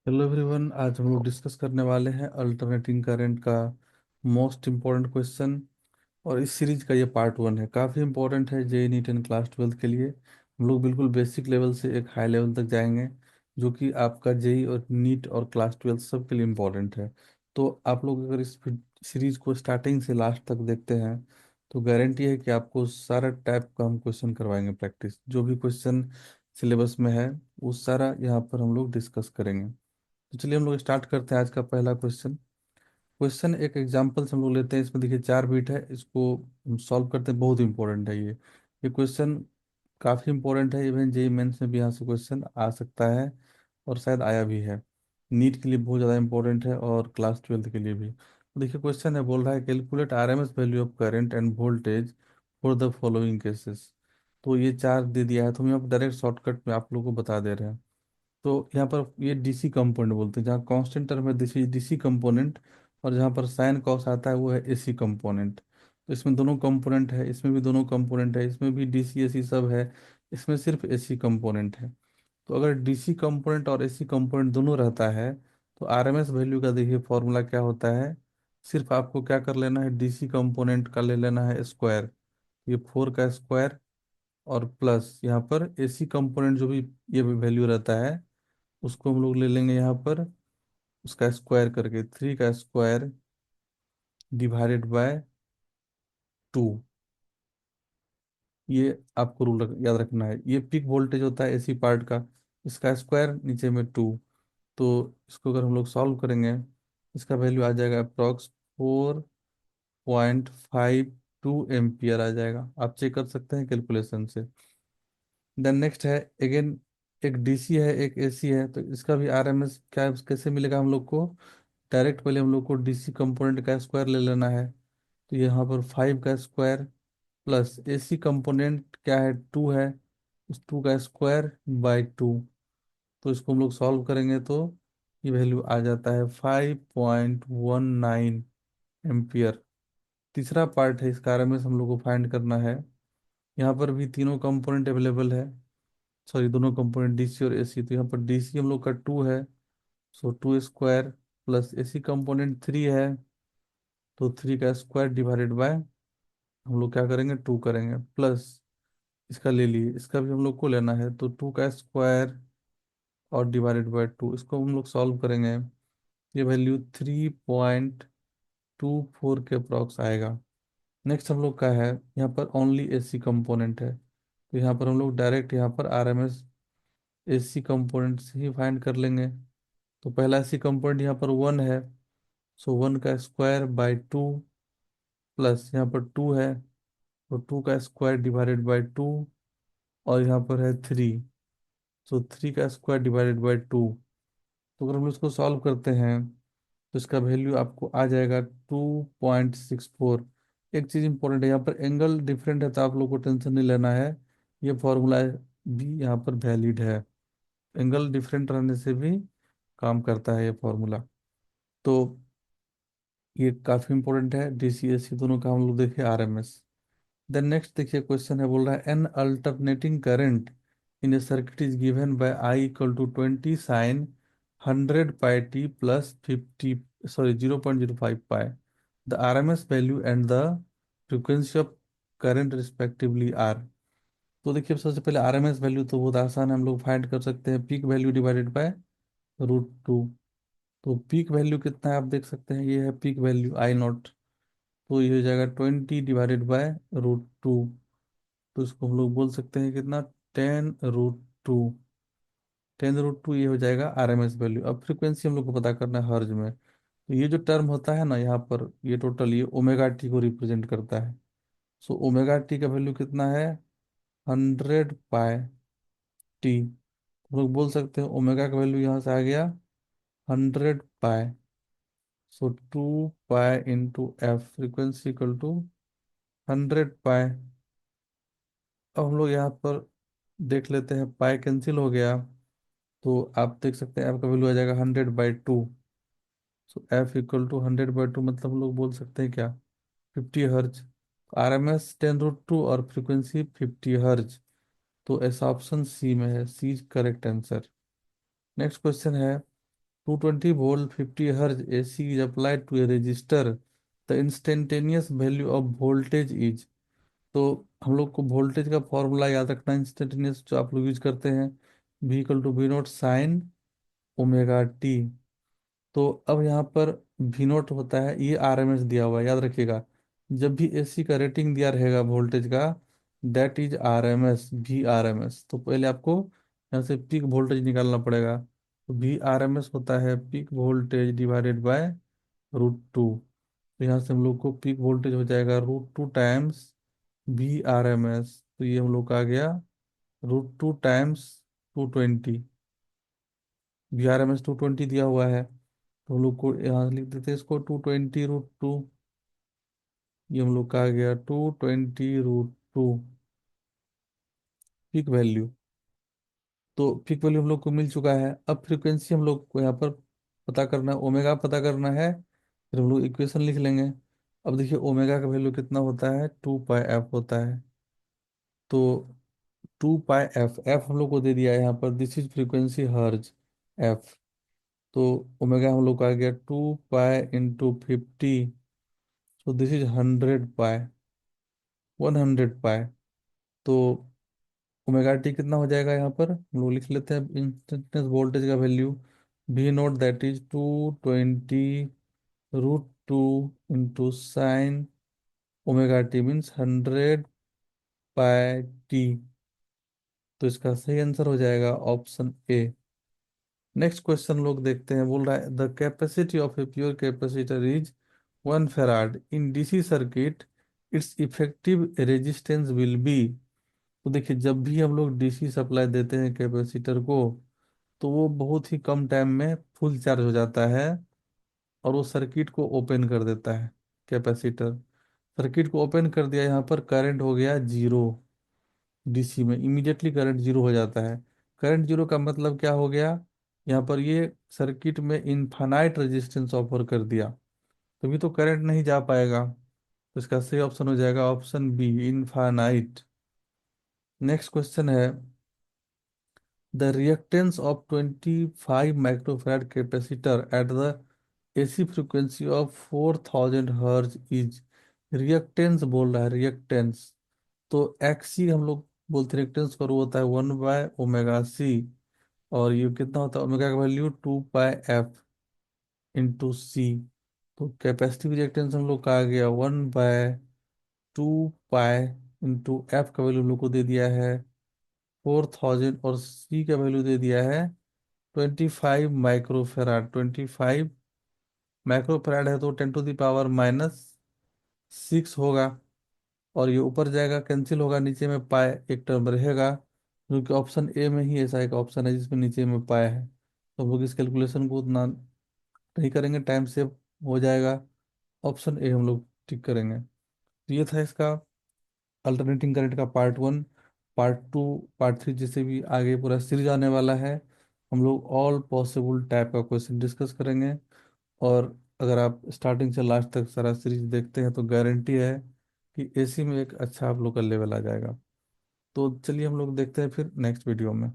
Hello everyone, आज हम लोग डिस्कस करने वाले हैं अल्टरनेटिंग करंट का मोस्ट इम्पोर्टेंट क्वेश्चन। और इस सीरीज का ये पार्ट वन है। काफ़ी इंपॉर्टेंट है जे नीट एंड क्लास ट्वेल्थ के लिए। हम लोग बिल्कुल बेसिक लेवल से एक हाई लेवल तक जाएंगे, जो कि आपका जेई और नीट और क्लास ट्वेल्थ सब के लिए इम्पोर्टेंट है। तो आप लोग अगर इस सीरीज को स्टार्टिंग से लास्ट तक देखते हैं तो गारंटी है कि आपको सारा टाइप का हम क्वेश्चन करवाएंगे। प्रैक्टिस जो भी क्वेश्चन सिलेबस में है वो सारा यहाँ पर हम लोग डिस्कस करेंगे। तो चलिए हम लोग स्टार्ट करते हैं आज का पहला क्वेश्चन। क्वेश्चन एक एग्जांपल से हम लोग लेते हैं। इसमें देखिए 4 बिट है, इसको हम सॉल्व करते हैं। बहुत इंपॉर्टेंट है ये क्वेश्चन काफ़ी इंपॉर्टेंट है। इवन जेई मेंस में भी यहाँ से क्वेश्चन आ सकता है और शायद आया भी है। नीट के लिए बहुत ज़्यादा इंपॉर्टेंट है और क्लास ट्वेल्थ के लिए भी। तो देखिए क्वेश्चन है, बोल रहा है calculate RMS value of current end voltage for the following cases. तो ये चार दे दिया है, तो हम यहाँ पर डायरेक्ट शॉर्टकट में आप लोगों को बता दे रहे हैं। तो यहाँ पर ये डीसी कंपोनेंट बोलते हैं, जहाँ कांस्टेंट टर्म है डीसी डीसी कंपोनेंट, और जहाँ पर साइन कॉस आता है वो है एसी कंपोनेंट। तो इसमें दोनों कंपोनेंट है, इसमें भी दोनों कंपोनेंट है, इसमें भी डीसी एसी सब है, इसमें सिर्फ एसी कंपोनेंट है। तो अगर डीसी कंपोनेंट और एसी कंपोनेंट दोनों रहता है तो आरएमएस वैल्यू का देखिए फॉर्मूला क्या होता है। सिर्फ आपको क्या कर लेना है, डीसी कंपोनेंट का ले लेना है स्क्वायर, ये 4 का स्क्वायर, और प्लस यहाँ पर एसी कंपोनेंट जो भी ये वैल्यू रहता है उसको हम लोग ले लेंगे यहाँ पर, उसका स्क्वायर करके 3 का स्क्वायर डिवाइडेड बाय 2। ये आपको याद रखना है। ये पीक वोल्टेज होता है एसी पार्ट का, इसका स्क्वायर नीचे में 2। तो इसको अगर हम लोग सॉल्व करेंगे, इसका वैल्यू आ जाएगा अप्रॉक्स 4.52 एम्पियर आ जाएगा। आप चेक कर सकते हैं कैलकुलेशन से। देन नेक्स्ट है अगेन, एक डीसी है एक एसी है, तो इसका भी आरएमएस क्या कैसे मिलेगा हम लोग को। डायरेक्ट पहले हम लोग को डीसी कंपोनेंट का स्क्वायर ले लेना है। तो यहाँ पर 5 का स्क्वायर प्लस एसी कंपोनेंट क्या है 2 है, उस 2 का स्क्वायर बाय 2। तो इसको हम लोग सॉल्व करेंगे तो ये वैल्यू आ जाता है 5.19 एम्पियर। तीसरा पार्ट है, इसका आरएमएस हम लोग को फाइंड करना है। यहाँ पर भी तीनों कंपोनेंट अवेलेबल है, सॉरी दोनों कंपोनेंट डीसी और एसी। तो यहाँ पर डीसी हम लोग का 2 है, सो 2 स्क्वायर प्लस एसी कंपोनेंट 3 है, तो 3 का स्क्वायर डिवाइडेड बाय हम लोग क्या करेंगे 2 करेंगे, प्लस इसका ले लिए, इसका भी हम लोग को लेना है। तो 2 का स्क्वायर और डिवाइडेड बाय 2, इसको हम लोग सॉल्व करेंगे। ये वैल्यू 3.24 के अप्रॉक्स आएगा। नेक्स्ट हम लोग का है, यहाँ पर ओनली एसी कंपोनेंट है, तो यहाँ पर हम लोग डायरेक्ट यहाँ पर आरएमएस एसी कंपोनेंट से ही फाइंड कर लेंगे। तो पहला एसी कंपोनेंट यहाँ पर 1 है, सो 1 का स्क्वायर बाय 2 प्लस यहाँ पर 2 है, तो 2 का स्क्वायर डिवाइडेड बाय 2, और यहाँ पर है 3, सो 3 का स्क्वायर डिवाइडेड बाय 2। तो अगर हम इसको सॉल्व करते हैं तो इसका वैल्यू आपको आ जाएगा 2.64। एक चीज़ इंपॉर्टेंट है, यहाँ पर एंगल डिफरेंट है तो आप लोग को टेंशन नहीं लेना है। ये फॉर्मूला भी यहाँ पर वैलिड है, एंगल डिफरेंट रहने से भी काम करता है ये फॉर्मूला। तो ये काफ़ी इंपॉर्टेंट है, डीसीएससी दोनों का हम लोग देखें आरएमएस। देन नेक्स्ट देखिए क्वेश्चन है, बोल रहा है an alternating current in a circuit is given by I equal to 20 sin 100 πt plus 50, sorry 0.05 pi. The RMS value and the frequency of current respectively are. तो देखिए सबसे पहले RMS value तो बहुत आसान है, हम लोग फाइंड कर सकते हैं, पीक वैल्यू डिवाइडेड बाय √2। तो पीक वैल्यू कितना है आप देख सकते हैं, ये है पीक वैल्यू I0। तो ये हो जाएगा 20 डिवाइडेड बाय √2। तो इसको हम लोग बोल सकते हैं कितना, 10√2। 10√2 ये हो जाएगा आरएमएस वैल्यू। अब फ्रीक्वेंसी हम लोग को पता करना है हर्ज में। तो ये जो टर्म होता है ना यहाँ पर, ये टोटल ये ओमेगा टी को रिप्रेजेंट करता है। सो ओमेगा टी का वैल्यू कितना है, 100 πt। हम लोग बोल सकते हैं ओमेगा का वैल्यू यहाँ से आ गया 100 π। सो 2 π × f फ्रीक्वेंसी इक्वल टू 100 π। अब हम लोग यहाँ पर देख लेते हैं, पाई कैंसिल हो गया, तो आप देख सकते हैं एफ का वैल्यू आ जाएगा 100/2। सो एफ इक्वल टू 100/2 मतलब हम लोग बोल सकते हैं क्या, 50 हर्ज। आरएमएस 10√2 और फ्रीक्वेंसी 50 हर्ज। तो ऐसा ऑप्शन सी में है, C correct answer. Next question है, 220 वोल्ट 50 हर्ज AC is applied to a resistor, the instantaneous value of voltage is। तो हम लोग को वोल्टेज का फॉर्मूला याद रखना है, इंस्टेंटेनियस जो आप लोग यूज करते हैं, V equal to V naught sine omega T. तो अब यहाँ पर वी नोट होता है, ये RMS दिया हुआ है, याद रखिएगा। जब भी AC का रेटिंग दिया रहेगा वोल्टेज का, दैट इज RMS, VRMS। तो पहले आपको यहाँ से पीक वोल्टेज निकालना पड़ेगा। तो VRMS होता है पीक वोल्टेज डिवाइडेड बाय √2। तो यहाँ से हम लोग को पीक वोल्टेज हो जाएगा √2 टाइम्स VRMS। तो ये हम लोग का आ गया √2 टाइम्स 220। VRMS 220 दिया हुआ है, तो हम लोग को यहाँ लिख देते हैं इसको 220 √2। ये हम लोग का आ गया 220 √2 पीक वैल्यू। तो पीक वैल्यू हम लोग को मिल चुका है। अब फ्रीक्वेंसी हम लोग को यहाँ पर पता करना है, ओमेगा पता करना है। फिर हम लोग इक्वेशन लिख लेंगे। अब देखिए ओमेगा का वैल्यू कितना होता है, 2πf होता है। तो 2πf, एफ हम लोग को दे दिया है यहाँ पर, this is frequency hertz F. तो ओमेगा हम लोग का आ गया 2π × 50। So this is 100π, 100π। तो ओमेगा टी कितना हो जाएगा यहाँ पर, हम लोग लिख लेते हैं इंस्टेंटेनियस वोल्टेज का value. V note that is 220 √2 sign omega T means 100πt। तो इसका सही आंसर हो जाएगा ऑप्शन ए। नेक्स्ट क्वेश्चन लोग देखते हैं, बोल रहा है the capacity of a pure capacitor is 1 farad in DC circuit, it's effective resistance will be. तो देखिए जब भी हम लोग DC सप्लाई देते हैं कैपेसिटर को, तो वो बहुत ही कम टाइम में फुल चार्ज हो जाता है और वो सर्किट को ओपन कर देता है। कैपेसिटर सर्किट को ओपन कर दिया, यहाँ पर करंट हो गया जीरो। DC में इमीडिएटली करंट जीरो हो जाता है। करंट जीरो का मतलब क्या हो गया, यहाँ पर ये सर्किट में इनफाइनाइट रेजिस्टेंस ऑफर कर दिया, तभी तो करंट नहीं जा पाएगा। तो इसका सही ऑप्शन हो जाएगा option B, infinite. Next question है the reactance of 25 microfarad capacitor at the AC frequency of 4000 hertz is। Reactance बोल रहा है, रिएक्टेंस। तो XC हम लोग बोलते हैं रिएक्टेंस पर, वो होता है 1/ωc। और ये कितना होता है, ओमेगा का वैल्यू 2πf × C। तो कैपेसिटिव रिएक्टेंस हम लोग का आ गया 1/2π × F का वैल्यू हम लोग को दे दिया है 4000, और C का वैल्यू दे दिया है 25 माइक्रोफेराड। 25 माइक्रोफेराड है तो 10⁻⁻6 होगा। और ये ऊपर जाएगा, कैंसिल होगा, नीचे में पाए एक टर्म रहेगा, क्योंकि ऑप्शन ए में ही ऐसा एक ऑप्शन है जिसमें नीचे में पाए है। तो हम लोग इस कैलकुलेशन को उतना नहीं करेंगे, टाइम सेव हो जाएगा। ऑप्शन ए हम लोग टिक करेंगे। तो ये था इसका अल्टरनेटिंग करंट का पार्ट 1। पार्ट 2 पार्ट 3 जैसे भी आगे पूरा सीरीज आने वाला है, हम लोग ऑल पॉसिबल टाइप का क्वेश्चन डिस्कस करेंगे। और अगर आप स्टार्टिंग से लास्ट तक सारा सीरीज देखते हैं तो गारंटी है कि AC में एक अच्छा आप लोग का लेवल आ जाएगा। तो चलिए हम लोग देखते हैं फिर नेक्स्ट वीडियो में।